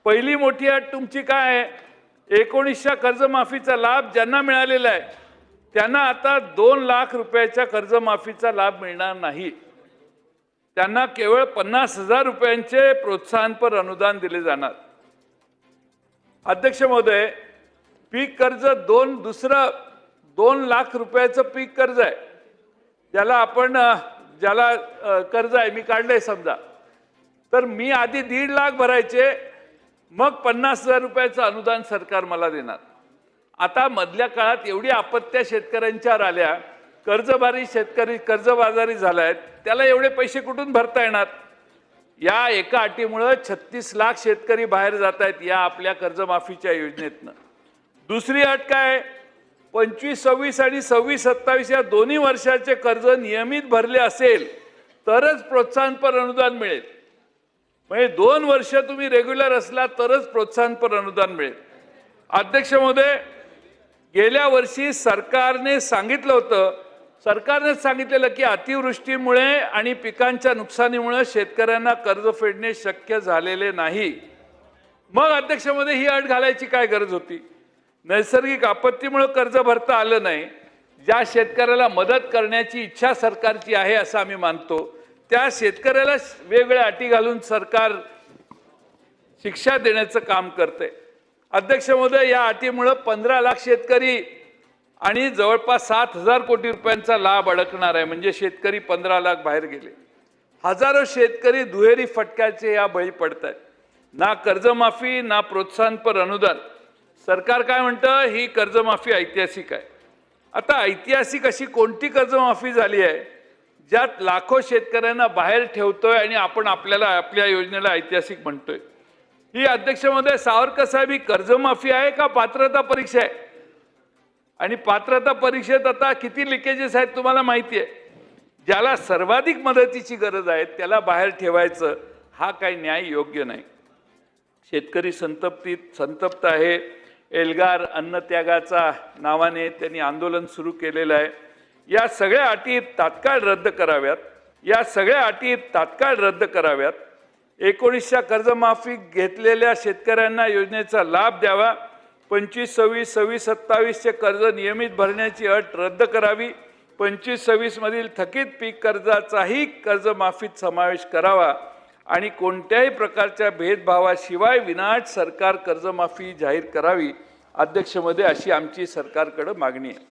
पहिली मोठी अट तुमची काय आहे? 19च्या कर्जमाफीचा लाभ ज्यांना मिळालेला आहे त्यांना आता 2 लाख रुपयाच्या कर्जमाफीचा लाभ मिळणार नाही। त्यांना केवळ 50,000 रुपयांचे प्रोत्साहनपर अनुदान दिले जाणार। अध्यक्ष महोदय, पीक कर्ज दुसरं 2 लाख रुपयाचं पीक कर्ज आहे, ज्याला कर्ज आहे मी काढलंय समजा, तर मी आधी 1.5 लाख भरायचे, मग 50,000 रुपयाचं अनुदान सरकार मला देणार। आता मधल्या काळात एवढी आपत्त्या शेतकऱ्यांच्यावर आल्या, कर्जबारी शेतकरी कर्जबाजारी झालायत, त्याला एवढे पैसे कुठून भरता येणार? या एका अटीमुळे 36 लाख शेतकरी बाहेर जात आहेत या आपल्या कर्जमाफीच्या योजनेतनं। दुसरी अट काय? 25-26 आणि 26-27 या दोन्ही वर्षाचे कर्ज नियमित भरले असेल तरच प्रोत्साहनपर अनुदान मिळेल। म्हणजे 2 वर्ष तुम्ही रेग्युलर असला तरच प्रोत्साहनपर अनुदान मिळेल। अध्यक्ष महोदय, गेल्या वर्षी सरकारने सांगितलेलं की अतिवृष्टीमुळे आणि पिकांच्या नुकसानीमुळे शेतकऱ्यांना कर्ज फेडणे शक्य झालेले नाही। मग अध्यक्ष महोदय, ही अट घालायची काय गरज होती? नैसर्गिक आपत्तीमुळे कर्ज भरता आलं नाही, ज्या शेतकऱ्याला मदत करण्याची इच्छा सरकारची आहे असं आम्ही मानतो, त्या शेतकऱ्याला वेगवेगळ्या अटी घालून सरकार शिक्षा देण्याचं काम करते। अध्यक्ष महोदय, या अटीमुळे 15 लाख शेतकरी आणि जवळपास 7,000 कोटी रुपयांचा लाभ अडकणार आहे। म्हणजे शेतकरी 15 लाख बाहेर गेले। हजारो शेतकरी दुहेरी फटक्याचे या बळी पडत आहेत। ना कर्जमाफी ना प्रोत्साहनपर अनुदान। सरकार काय म्हणतं? ही कर्जमाफी ऐतिहासिक आहे। आता ऐतिहासिक अशी कोणती कर्जमाफी झाली आहे ज्यात लाखो शेतकऱ्यांना बाहेर ठेवतोय आणि आपण आपल्या योजनेला ऐतिहासिक म्हणतोय? ही अध्यक्ष महोदय, सावरकर साहेब, ही कर्जमाफी आहे का पात्रता परीक्षा आहे? आणि पात्रता परीक्षेत आता किती लिकेजेस आहेत तुम्हाला माहिती आहे। ज्याला सर्वाधिक मदतीची गरज आहे त्याला बाहेर ठेवायचं, हा काही न्याय योग्य नाही। शेतकरी संतप्त आहे। एल्गार अन्नत्यागाचा नावाने त्यांनी आंदोलन सुरू केलेलं आहे। या सगळ्या अटी तात्काळ रद्द कराव्यात। 19च्या कर्जमाफी घेतलेल्या शेतकऱ्यांना योजनेचा लाभ द्यावा। 25-26, 26-27चे कर्ज नियमित भरण्याची अट रद्द करावी। 25-26 मधील थकीत पीक कर्जाचाही कर्जमाफीत समावेश करावा आणि कोणत्याही प्रकारच्या भेदभावाशिवाय विनाअट सरकार कर्जमाफी जाहीर करावी। अध्यक्ष महोदय, अशी आमची सरकारकडे मागणी आहे।